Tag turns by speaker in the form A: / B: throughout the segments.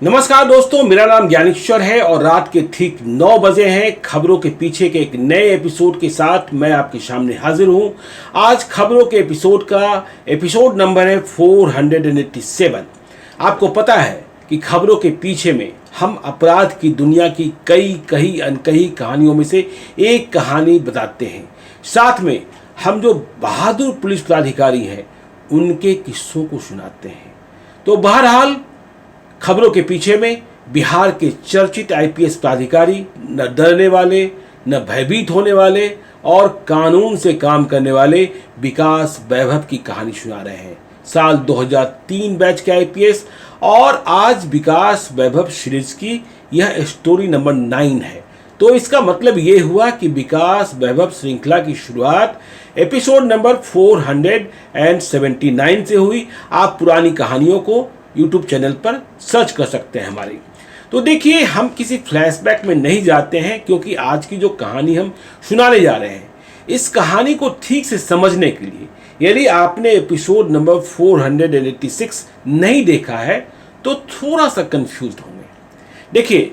A: नमस्कार दोस्तों, मेरा नाम ज्ञानेश्वर है और रात के ठीक 9 बजे हैं। खबरों के पीछे के एक नए एपिसोड के साथ मैं आपके सामने हाजिर हूं। आज खबरों के एपिसोड का एपिसोड नंबर है 487। आपको पता है कि खबरों के पीछे में हम अपराध की दुनिया की कई अनकही कहानियों में से एक कहानी बताते हैं। साथ में हम जो बहादुर पुलिस पदाधिकारी हैं उनके किस्सों को सुनाते हैं। तो बहरहाल खबरों के पीछे में बिहार के चर्चित आईपीएस पदाधिकारी, न डरने वाले, न भयभीत होने वाले और कानून से काम करने वाले विकास वैभव की कहानी सुना रहे हैं। साल 2003 बैच के आईपीएस और आज विकास वैभव सीरीज की यह स्टोरी नंबर 9 है। तो इसका मतलब ये हुआ कि विकास वैभव श्रृंखला की शुरुआत एपिसोड नंबर 479 से हुई। आप पुरानी कहानियों को YouTube चैनल पर सर्च कर सकते हैं हमारी। तो देखिए, हम किसी फ्लैशबैक में नहीं जाते हैं क्योंकि आज की जो कहानी हम सुनाने जा रहे हैं, इस कहानी को ठीक से समझने के लिए यदि आपने एपिसोड नंबर 486 नहीं देखा है तो थोड़ा सा कंफ्यूज होंगे। देखिए,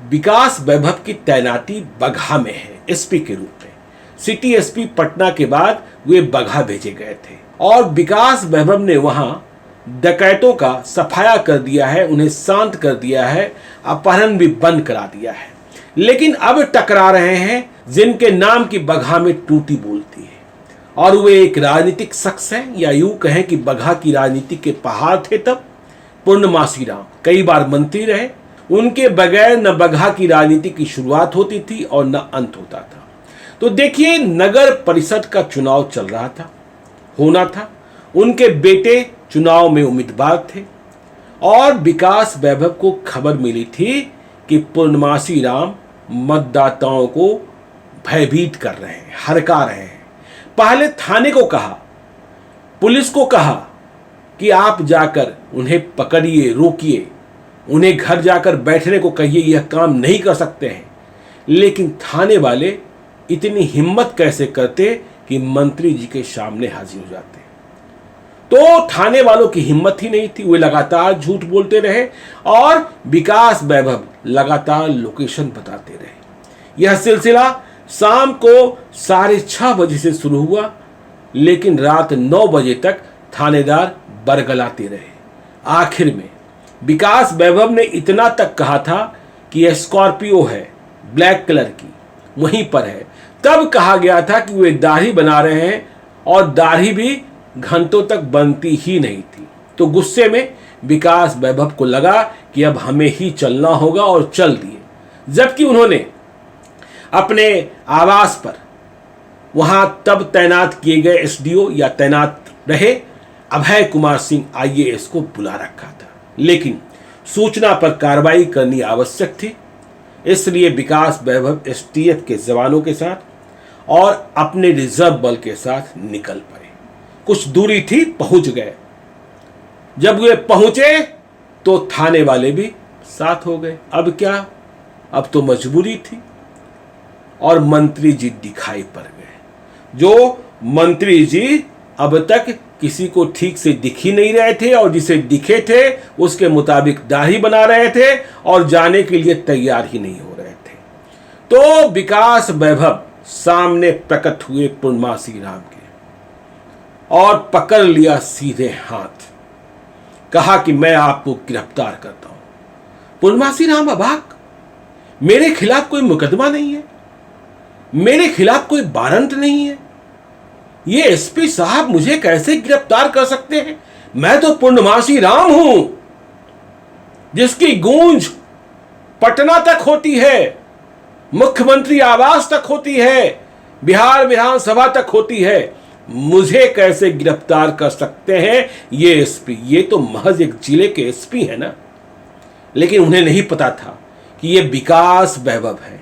A: विकास वैभव की तैनाती बगहा में है एसपी के रूप में। सिटी एसपी पटना के बाद वे बगहा भेजे गए थे और विकास वैभव ने वहां डकैतों का सफाया कर दिया है, उन्हें शांत कर दिया है, अपहरण भी बंद करा दिया है। लेकिन अब टकरा रहे हैं जिनके नाम की बगहा में टूटी बोलती है और वे एक राजनीतिक शख्स हैं, या यूं कहें कि बगहा की राजनीति के पहाड़ थे। तब पूर्णमासी राम कई बार मंत्री रहे, उनके बगैर न बगहा की राजनीति की शुरुआत होती थी और न अंत होता था। तो देखिए, नगर परिषद का चुनाव चल रहा था, होना था, उनके बेटे चुनाव में उम्मीदवार थे और विकास वैभव को खबर मिली थी कि पूर्णमासी राम मतदाताओं को भयभीत कर रहे हैं, हरका रहे हैं। पहले थाने को कहा, पुलिस को कहा कि आप जाकर उन्हें पकड़िए, रोकिए, उन्हें घर जाकर बैठने को कहिए, यह काम नहीं कर सकते हैं। लेकिन थाने वाले इतनी हिम्मत कैसे करते कि मंत्री जी के सामने हाजिर हो जाते। तो थाने वालों की हिम्मत ही नहीं थी, वे लगातार झूठ बोलते रहे और विकास वैभव लगातार लोकेशन बताते रहे। यह सिलसिला शाम को 6:30 बजे से शुरू हुआ, लेकिन रात 9 बजे तक थानेदार बरगलाते रहे। आखिर में विकास वैभव ने इतना तक कहा था कि यह स्कॉर्पियो है, ब्लैक कलर की, वहीं पर है। तब कहा गया था कि वे दाढ़ी बना रहे हैं और दाढ़ी भी घंटों तक बनती ही नहीं थी। तो गुस्से में विकास वैभव को लगा कि अब हमें ही चलना होगा और चल दिए। जबकि उन्होंने अपने आवास पर वहां तब तैनात किए गए एसडीओ या तैनात रहे अभय कुमार सिंह आईएएस को बुला रखा था। लेकिन सूचना पर कार्रवाई करनी आवश्यक थी, इसलिए विकास वैभव एसटीएफ के जवानों के साथ और अपने रिजर्व बल के साथ निकल पड़े। कुछ दूरी थी, पहुंच गए। जब वे पहुंचे तो थाने वाले भी साथ हो गए। अब क्या, अब तो मजबूरी थी और मंत्री जी दिखाई पड़ गए। जो मंत्री जी अब तक किसी को ठीक से दिख ही नहीं रहे थे और जिसे दिखे थे उसके मुताबिक दाढ़ी बना रहे थे और जाने के लिए तैयार ही नहीं हो रहे थे। तो विकास वैभव सामने प्रकट हुए पूर्णमासी राम के और पकड़ लिया सीधे हाथ। कहा कि मैं आपको गिरफ्तार करता हूं। पूर्णमासी राम अबाक, मेरे खिलाफ कोई मुकदमा नहीं है, मेरे खिलाफ कोई वारंट नहीं है, ये एसपी साहब मुझे कैसे गिरफ्तार कर सकते हैं? मैं तो पूर्णमासी राम हूं, जिसकी गूंज पटना तक होती है, मुख्यमंत्री आवास तक होती है, बिहार विधानसभा तक होती है। मुझे कैसे गिरफ्तार कर सकते हैं ये एसपी? ये तो महज एक जिले के एसपी है ना। लेकिन उन्हें नहीं पता था कि ये विकास वैभव है,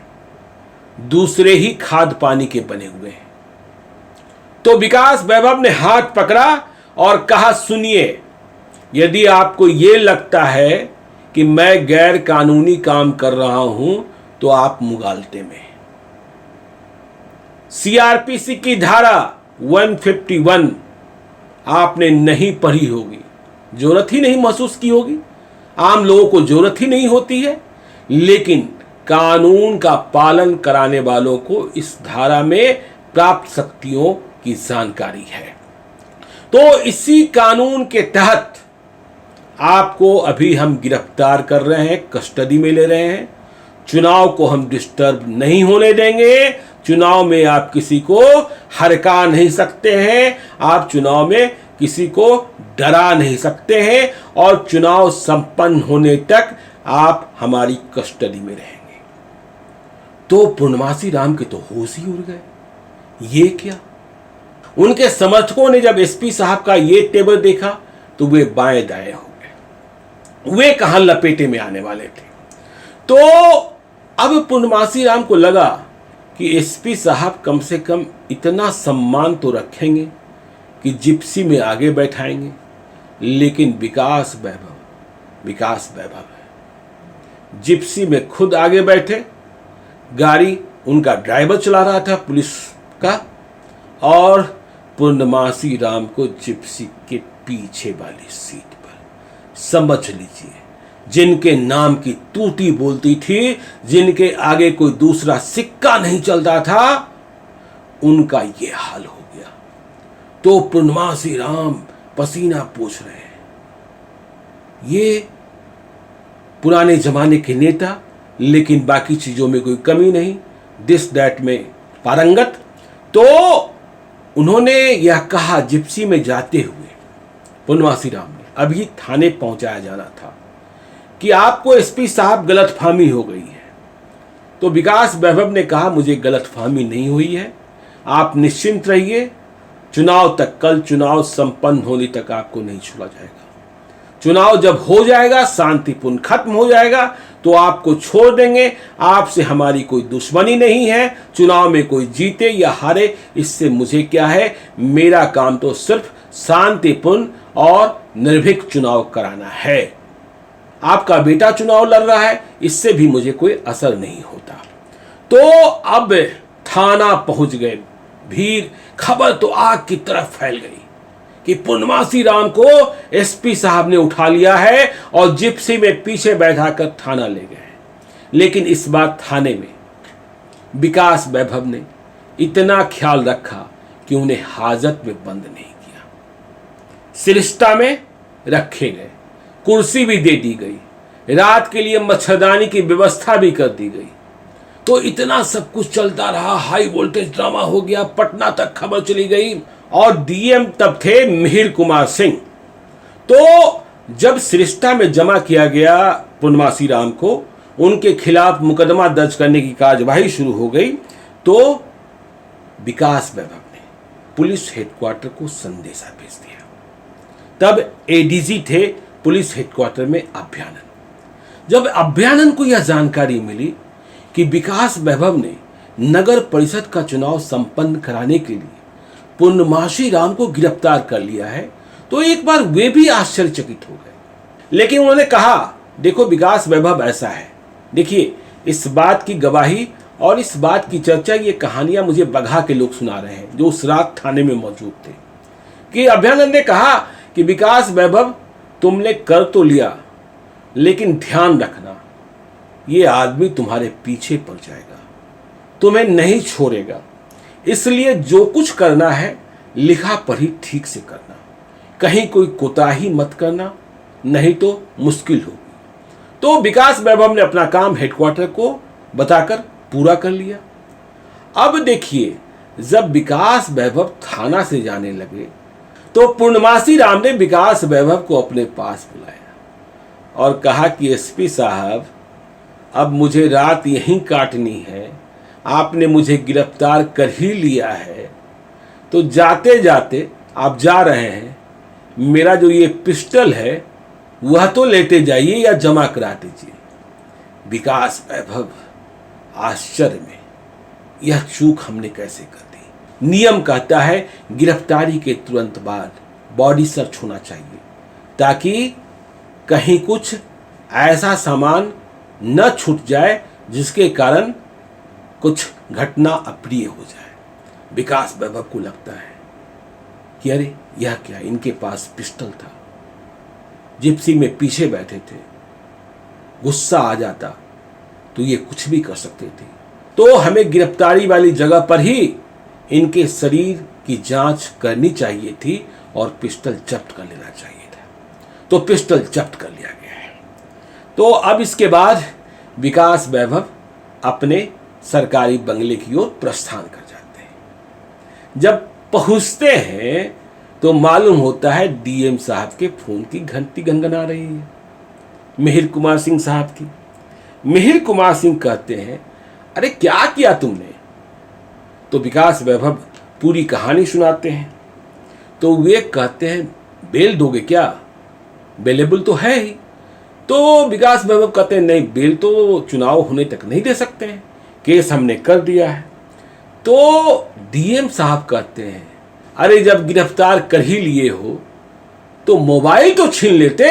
A: दूसरे ही खाद पानी के बने हुए हैं। तो विकास वैभव ने हाथ पकड़ा और कहा, सुनिए, यदि आपको ये लगता है कि मैं गैर कानूनी काम कर रहा हूं तो आप मुगालते में। सीआरपीसी की धारा 151 आपने नहीं पढ़ी होगी, जरूरत ही नहीं महसूस की होगी। आम लोगों को जरूरत ही नहीं होती है, लेकिन कानून का पालन कराने वालों को इस धारा में प्राप्त शक्तियों की जानकारी है। तो इसी कानून के तहत आपको अभी हम गिरफ्तार कर रहे हैं, कस्टडी में ले रहे हैं। चुनाव को हम डिस्टर्ब नहीं होने देंगे। चुनाव में आप किसी को हरका नहीं सकते हैं, आप चुनाव में किसी को डरा नहीं सकते हैं, और चुनाव संपन्न होने तक आप हमारी कस्टडी में रहेंगे। तो पूर्णमासी राम के तो होश ही उड़ गए। ये क्या? उनके समर्थकों ने जब एसपी साहब का ये तेवर देखा तो वे बाएं दाएं हो गए। वे कहां लपेटे में आने वाले थे। तो अब पूर्णमासी राम को लगा कि एसपी साहब कम से कम इतना सम्मान तो रखेंगे कि जिप्सी में आगे बैठाएंगे, लेकिन विकास वैभव है। जिप्सी में खुद आगे बैठे, गाड़ी उनका ड्राइवर चला रहा था पुलिस का, और पूर्णमासी राम को जिप्सी के पीछे वाली सीट पर, समझ लीजिए, जिनके नाम की तूती बोलती थी, जिनके आगे कोई दूसरा सिक्का नहीं चलता था, उनका ये हाल हो गया। तो पूर्णमासी राम पसीना पोंछ रहे हैं। ये पुराने जमाने के नेता, लेकिन बाकी चीजों में कोई कमी नहीं, दिस दैट में पारंगत। तो उन्होंने यह कहा जिप्सी में जाते हुए पूर्णमासी राम ने, अभी थाने पहुंचाया जाना था, कि आपको एसपी साहब गलतफहमी हो गई है। तो विकास वैभव ने कहा मुझे गलतफहमी नहीं हुई है, आप निश्चिंत रहिए, चुनाव तक, कल चुनाव संपन्न होने तक आपको नहीं छोड़ा जाएगा। चुनाव जब हो जाएगा, शांतिपूर्ण खत्म हो जाएगा, तो आपको छोड़ देंगे। आपसे हमारी कोई दुश्मनी नहीं है। चुनाव में कोई जीते या हारे, इससे मुझे क्या है, मेरा काम तो सिर्फ शांतिपूर्ण और निर्भीक चुनाव कराना है। आपका बेटा चुनाव लड़ रहा है, इससे भी मुझे कोई असर नहीं होता। तो अब थाना पहुंच गए, भीड़, खबर तो आग की तरफ फैल गई कि पूर्णमासी राम को एसपी साहब ने उठा लिया है और जिप्सी में पीछे बैठाकर थाना ले गए। लेकिन इस बार थाने में विकास वैभव ने इतना ख्याल रखा कि उन्हें हाजत में बंद नहीं किया। सिरिश्ता में रखे गए, कुर्सी भी दे दी गई, रात के लिए मच्छरदानी की व्यवस्था भी कर दी गई। तो इतना सब कुछ चलता रहा, हाई वोल्टेज ड्रामा हो गया, पटना तक खबर चली गई, और डीएम तब थे मिहिर कुमार सिंह। तो जब सिरिश्ता में जमा किया गया पूर्णमासी राम को, उनके खिलाफ मुकदमा दर्ज करने की कार्यवाही शुरू हो गई। तो विकास वैभव ने पुलिस हेडक्वार्टर को संदेशा भेज दिया। तब एडीजी थे पुलिस हेडक्वार्टर में अभ्यानंद। जब अभ्यानंद को यह जानकारी मिली कि विकास वैभव ने नगर परिषद का चुनाव संपन्न कराने के लिए पूर्णमासी राम को गिरफ्तार कर लिया है, तो एक बार वे भी आश्चर्यचकित हो गए। लेकिन उन्होंने कहा, देखो विकास वैभव ऐसा है, देखिए इस बात की गवाही और इस बात की चर्चा, ये कहानियां मुझे बगहा के लोग सुना रहे हैं जो उस रात थाने में मौजूद थे, कि अभ्यानंद ने कहा कि विकास वैभव तुमने कर तो लिया, लेकिन ध्यान रखना ये आदमी तुम्हारे पीछे पड़ जाएगा, तुम्हें नहीं छोड़ेगा। इसलिए जो कुछ करना है लिखा पढ़ी ठीक से करना, कहीं कोई कोताही मत करना, नहीं तो मुश्किल होगी। तो विकास वैभव ने अपना काम हेडक्वार्टर को बताकर पूरा कर लिया। अब देखिए, जब विकास वैभव थाना से जाने लगे तो पूर्णमासी राम ने विकास वैभव को अपने पास बुलाया और कहा कि एसपी साहब, अब मुझे रात यहीं काटनी है, आपने मुझे गिरफ्तार कर ही लिया है, तो जाते जाते आप जा रहे हैं, मेरा जो ये पिस्टल है वह तो लेते जाइए या जमा करा दीजिए। विकास वैभव आश्चर्य में, यह चूक हमने कैसे कर दी? नियम कहता है गिरफ्तारी के तुरंत बाद बॉडी सर्च होना चाहिए, ताकि कहीं कुछ ऐसा सामान न छूट जाए जिसके कारण कुछ घटना अप्रिय हो जाए। विकास वैभव को लगता है कि अरे यह क्या, इनके पास पिस्टल था, जिप्सी में पीछे बैठे थे, गुस्सा आ जाता तो ये कुछ भी कर सकते थे। तो हमें गिरफ्तारी वाली जगह पर ही इनके शरीर की जांच करनी चाहिए थी और पिस्टल जब्त कर लेना चाहिए था। तो पिस्टल जब्त कर लिया गया है। तो अब इसके बाद विकास वैभव अपने सरकारी बंगले की ओर प्रस्थान कर जाते हैं। जब पहुंचते हैं तो मालूम होता है डीएम साहब के फोन की घंटी गनगना रही है, मिहिर कुमार सिंह साहब की। मिहिर कुमार सिंह कहते हैं, अरे क्या किया तुमने? तो विकास वैभव पूरी कहानी सुनाते हैं। तो वे कहते हैं, बेल दोगे क्या? बेलेबल तो है ही। तो विकास वैभव कहते हैं, नहीं, बेल तो चुनाव होने तक नहीं दे सकते हैं, केस हमने कर दिया है। तो डीएम साहब कहते हैं, अरे जब गिरफ्तार कर ही लिए हो तो मोबाइल तो छीन लेते।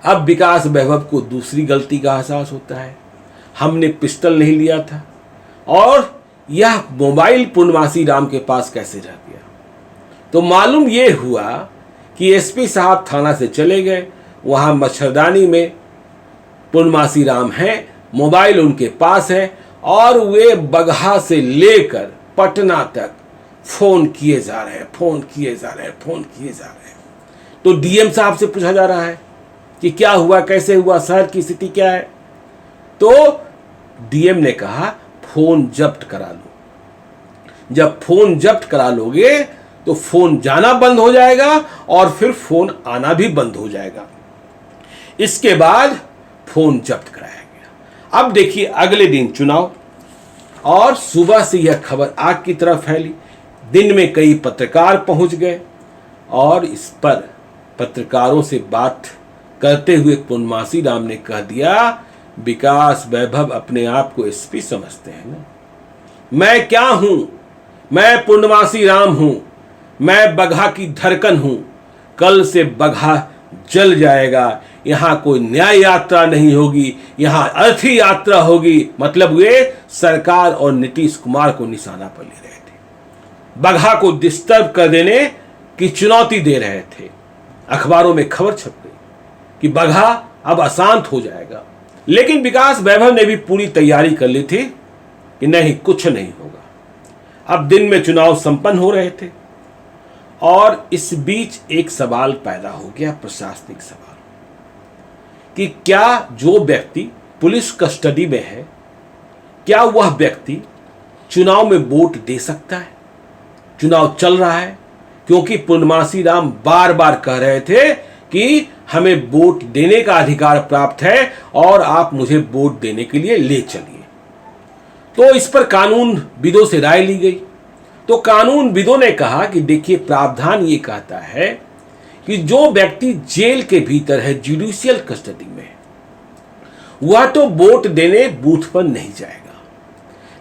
A: अब विकास वैभव को दूसरी गलती का एहसास होता है, हमने पिस्टल नहीं लिया था और यह मोबाइल पूर्णमासी राम के पास कैसे रह गया। तो मालूम ये हुआ कि एसपी साहब थाना से चले गए, वहां मच्छरदानी में पूर्णमासी राम हैं, मोबाइल उनके पास है और वे बगहा से लेकर पटना तक फोन किए जा रहे हैं, फोन किए जा रहे हैं, फोन किए जा रहे हैं। तो डीएम साहब से पूछा जा रहा है कि क्या हुआ, कैसे हुआ, शहर की स्थिति क्या है। तो डीएम ने कहा, फोन जब्त करा लो। जब फोन जब्त करा लोगे तो फोन जाना बंद हो जाएगा और फिर फोन आना भी बंद हो जाएगा। इसके बाद फोन जब्त कराया गया। अब देखिए, अगले दिन चुनाव और सुबह से यह खबर आग की तरह फैली। दिन में कई पत्रकार पहुंच गए और इस पर पत्रकारों से बात करते हुए पूर्णमासी राम ने कह दिया, विकास वैभव अपने आप को एसपी समझते हैं ना, मैं क्या हूं? मैं पूर्णमासी राम हूं, मैं बगहा की धड़कन हूं। कल से बगहा जल जाएगा, यहां कोई न्याय यात्रा नहीं होगी, यहां अर्थी यात्रा होगी। मतलब वे सरकार और नीतीश कुमार को निशाना पर ले रहे थे, बगहा को डिस्टर्ब कर देने की चुनौती दे रहे थे। अखबारों में खबर छप गई कि बगहा अब अशांत हो जाएगा। लेकिन विकास वैभव ने भी पूरी तैयारी कर ली थी कि नहीं, कुछ नहीं होगा। अब दिन में चुनाव संपन्न हो रहे थे और इस बीच एक सवाल पैदा हो गया, प्रशासनिक सवाल, कि क्या जो व्यक्ति पुलिस कस्टडी में है, क्या वह व्यक्ति चुनाव में वोट दे सकता है? चुनाव चल रहा है, क्योंकि पूर्णमासी राम बार बार कह रहे थे कि हमें वोट देने का अधिकार प्राप्त है और आप मुझे वोट देने के लिए ले चलिए। तो इस पर कानूनविदों से राय ली गई। तो कानूनविदों ने कहा कि देखिए, प्रावधान ये कहता है कि जो व्यक्ति जेल के भीतर है, जुडिशियल कस्टडी में, वह तो वोट देने बूथ पर नहीं जाएगा।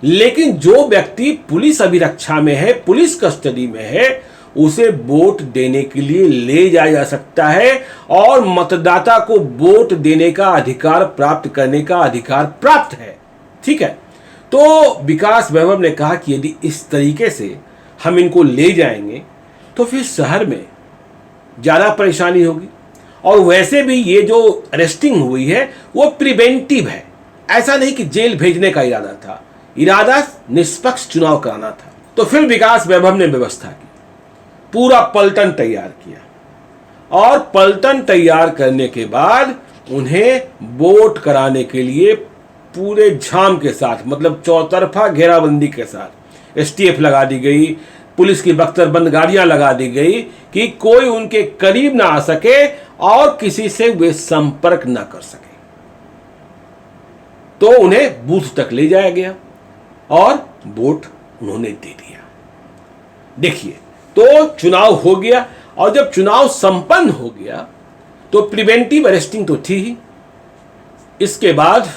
A: लेकिन जो व्यक्ति पुलिस अभिरक्षा में है, पुलिस कस्टडी में है, उसे वोट देने के लिए ले जाया जा सकता है और मतदाता को वोट देने का अधिकार प्राप्त करने का अधिकार प्राप्त है। ठीक है। तो विकास वैभव ने कहा कि यदि इस तरीके से हम इनको ले जाएंगे तो फिर शहर में ज़्यादा परेशानी होगी। और वैसे भी ये जो अरेस्टिंग हुई है वो प्रिवेंटिव है, ऐसा नहीं कि जेल भेजने का इरादा था, इरादा निष्पक्ष चुनाव कराना था। तो फिर विकास वैभव ने व्यवस्था की, पूरा पलटन तैयार किया और पलटन तैयार करने के बाद उन्हें वोट कराने के लिए पूरे झाम के साथ, मतलब चौतरफा घेराबंदी के साथ एसटीएफ लगा दी गई, पुलिस की बख्तरबंद गाड़ियां लगा दी गई कि कोई उनके करीब ना आ सके और किसी से वे संपर्क ना कर सके। तो उन्हें बूथ तक ले जाया गया और वोट उन्होंने दे दिया। देखिए, तो चुनाव हो गया और जब चुनाव संपन्न हो गया तो प्रिवेंटिव अरेस्टिंग तो थी ही, इसके बाद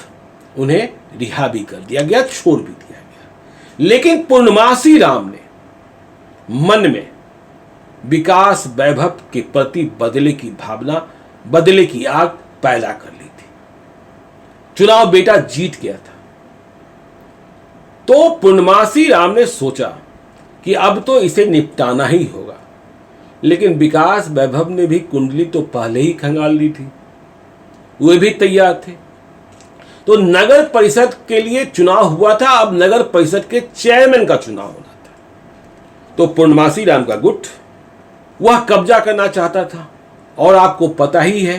A: उन्हें रिहा भी कर दिया गया, छोड़ भी दिया गया। लेकिन पूर्णमासी राम ने मन में विकास वैभव के प्रति बदले की भावना, बदले की आग पैदा कर ली थी। चुनाव बेटा जीत गया था। तो पूर्णमासी राम ने सोचा कि अब तो इसे निपटाना ही होगा। लेकिन विकास वैभव ने भी कुंडली तो पहले ही खंगाल ली थी। वे भी तैयार थे। तो नगर परिषद के लिए चुनाव हुआ था, अब नगर परिषद के चेयरमैन का चुनाव होना था। तो पूर्णमासी राम का गुट वह कब्जा करना चाहता था। और आपको पता ही है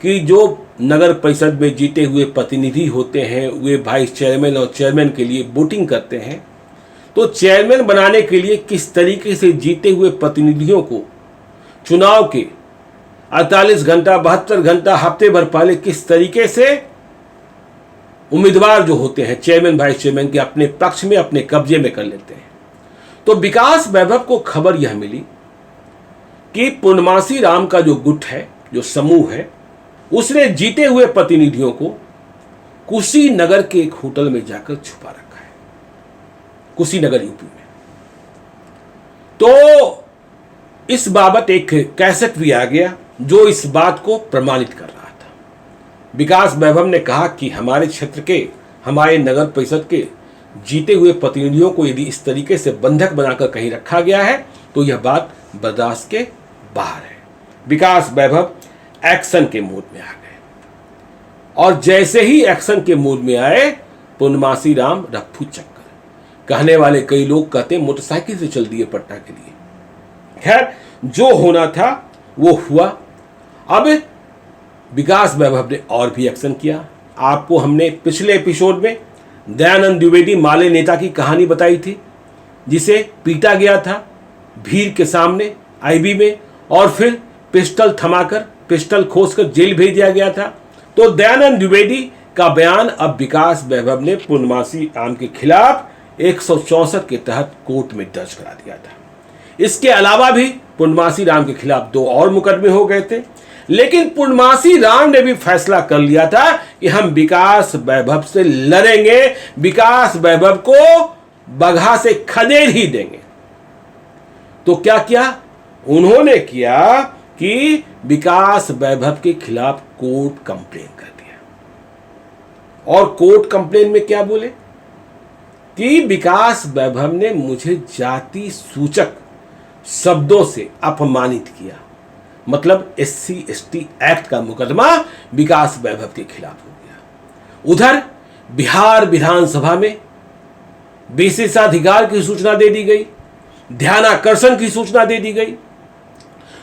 A: कि जो नगर परिषद में जीते हुए प्रतिनिधि होते हैं वे वाइस चेयरमैन और चेयरमैन के लिए वोटिंग करते हैं। तो चेयरमैन बनाने के लिए किस तरीके से जीते हुए प्रतिनिधियों को चुनाव के 48 घंटा 72 घंटा हफ्ते भर पहले किस तरीके से उम्मीदवार जो होते हैं चेयरमैन वाइस चेयरमैन के अपने पक्ष में अपने कब्जे में कर लेते हैं। तो विकास वैभव को खबर यह मिली कि पूर्णमासी राम का जो गुट है, जो समूह है, उसने जीते हुए प्रतिनिधियों को कुशीनगर के एक होटल में जाकर छुपा रखा है, कुशीनगर यूपी में। तो इस बाबत एक कैसेट भी आ गया जो इस बात को प्रमाणित कर रहा था। विकास वैभव ने कहा कि हमारे क्षेत्र के, हमारे नगर परिषद के जीते हुए प्रतिनिधियों को यदि इस तरीके से बंधक बनाकर कहीं रखा गया है तो यह बात बर्दाश्त के बाहर है। विकास वैभव एक्शन के मूड में आ गए और जैसे ही एक्शन के मूड में आए पूर्णमासी राम रफ्फू चक्कर। कहने वाले कई लोग कहते मोटरसाइकिल से चल दिए पटना के लिए। खैर, जो होना था वो हुआ। अब विकास वैभव ने और भी एक्शन किया। आपको हमने पिछले एपिसोड में दयानंद द्विवेदी माले नेता की कहानी बताई थी, जिसे पीटा गया था भीड़ के सामने आईबी में और फिर पिस्टल थमाकर, पिस्टल खोसकर जेल भेज दिया गया था। तो दयानंद द्विवेदी का बयान अब विकास वैभव ने पूर्णमासी राम के खिलाफ 164 के तहत कोर्ट में दर्ज करा दिया था। इसके अलावा भी पूर्णमासी राम के खिलाफ 2 और मुकदमे हो गए थे, लेकिन पूर्णमासी राम ने भी फैसला कर लिया था कि हम विकास वैभव से लड़ेंगे, विकास वैभव को बगहा से खदेड़ ही देंगे। तो क्या किया उन्होंने? किया कि विकास वैभव के खिलाफ कोर्ट कंप्लेन कर दिया। और कोर्ट कंप्लेन में क्या बोले कि विकास वैभव ने मुझे जाति सूचक शब्दों से अपमानित किया। मतलब SC ST एक्ट का मुकदमा विकास वैभव के खिलाफ हो गया। उधर बिहार विधानसभा में विशेषाधिकार की सूचना दे दी गई, ध्यानाकर्षण की सूचना दे दी गई।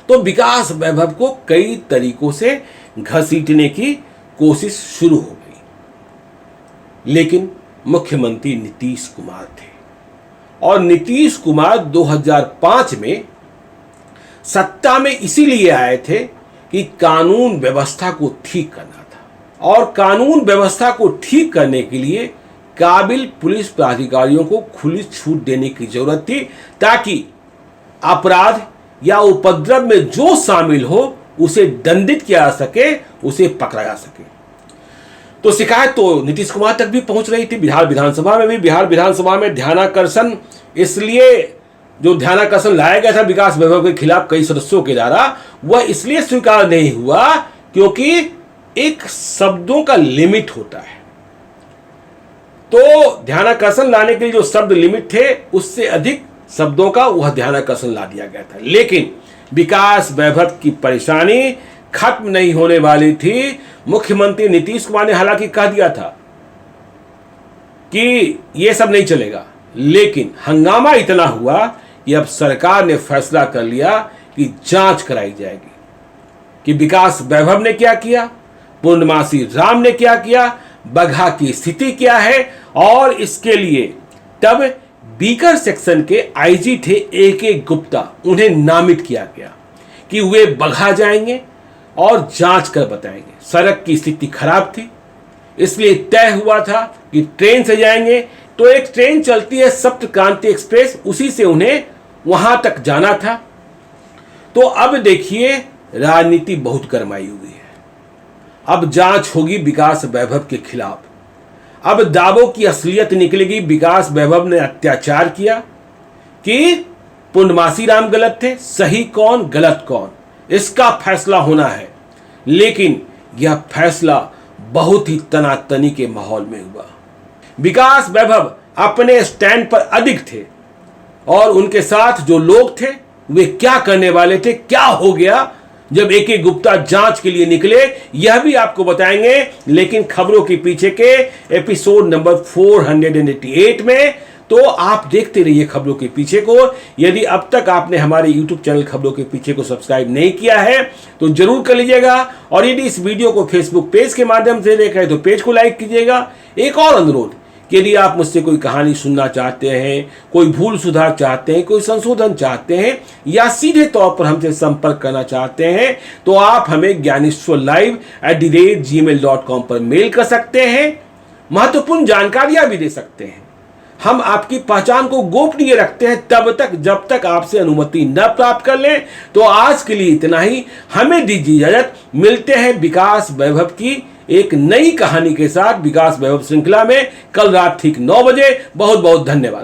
A: तो विकास वैभव को कई तरीकों से घसीटने की कोशिश शुरू हो गई। लेकिन मुख्यमंत्री नीतीश कुमार थे और नीतीश कुमार 2005 में सत्ता में इसीलिए आए थे कि कानून व्यवस्था को ठीक करना था। और कानून व्यवस्था को ठीक करने के लिए काबिल पुलिस प्राधिकारियों को खुली छूट देने की जरूरत थी, ताकि अपराध या उपद्रव में जो शामिल हो उसे दंडित किया जा सके, उसे पकड़ा जा सके। तो शिकायत तो नीतीश कुमार तक भी पहुंच रही थी। बिहार विधानसभा में भी, बिहार विधानसभा में ध्यानाकर्षण, इसलिए जो ध्यानाकर्षण लाया गया था विकास वैभव के खिलाफ कई सदस्यों के द्वारा, वह इसलिए स्वीकार नहीं हुआ क्योंकि एक शब्दों का लिमिट होता है। तो ध्यानाकर्षण लाने के लिए जो शब्द लिमिट थे, उससे अधिक शब्दों का वह ध्यानाकर्षण ला दिया गया था। लेकिन विकास वैभव की परेशानी खत्म नहीं होने वाली थी। मुख्यमंत्री नीतीश कुमार ने हालांकि कह दिया था कि यह सब नहीं चलेगा, लेकिन हंगामा इतना हुआ कि अब सरकार ने फैसला कर लिया कि जांच कराई जाएगी कि विकास वैभव ने क्या किया, पूर्णमासी राम ने क्या किया, बगहा की स्थिति क्या है। और इसके लिए तब बीकर सेक्शन के IG थे AK गुप्ता, उन्हें नामित किया गया कि वे बगहा जाएंगे और जांच कर बताएंगे। सड़क की स्थिति खराब थी, इसलिए तय हुआ था कि ट्रेन से जाएंगे। तो एक ट्रेन चलती है सप्त क्रांति एक्सप्रेस, उसी से उन्हें वहां तक जाना था। तो अब देखिए राजनीति बहुत गरमाई हुई है। अब जांच होगी विकास वैभव के खिलाफ। अब दावों की असलियत निकलेगी। विकास वैभव ने अत्याचार किया कि पूर्णमासी राम गलत थे, सही कौन गलत कौन, इसका फैसला होना है। लेकिन यह फैसला बहुत ही तनातनी के माहौल में हुआ। विकास वैभव अपने स्टैंड पर अडिग थे और उनके साथ जो लोग थे वे क्या करने वाले थे, क्या हो गया, जब AK गुप्ता जांच के लिए निकले, यह भी आपको बताएंगे। लेकिन खबरों के पीछे के एपिसोड नंबर 488 में तो आप देखते रहिए खबरों के पीछे को। यदि अब तक आपने हमारे YouTube चैनल खबरों के पीछे को सब्सक्राइब नहीं किया है तो जरूर कर लीजिएगा, और यदि इस वीडियो को Facebook पेज के माध्यम से देख रहे हैं तो पेज को लाइक कीजिएगा। एक और अनुरोध कि यदि आप मुझसे कोई कहानी सुनना चाहते हैं, कोई भूल सुधार चाहते हैं, कोई संशोधन चाहते हैं, या सीधे तौर पर हमसे संपर्क करना चाहते हैं, तो आप हमें gyaneswarlive@gmail.com पर मेल कर सकते हैं। महत्वपूर्ण जानकारियां भी दे सकते हैं। हम आपकी पहचान को गोपनीय रखते हैं तब तक जब तक आपसे अनुमति न प्राप्त कर लें। तो आज के लिए इतना ही, हमें दीजिए इजाजत। मिलते हैं विकास वैभव की एक नई कहानी के साथ विकास वैभव श्रृंखला में कल रात ठीक 9 बजे। बहुत बहुत धन्यवाद।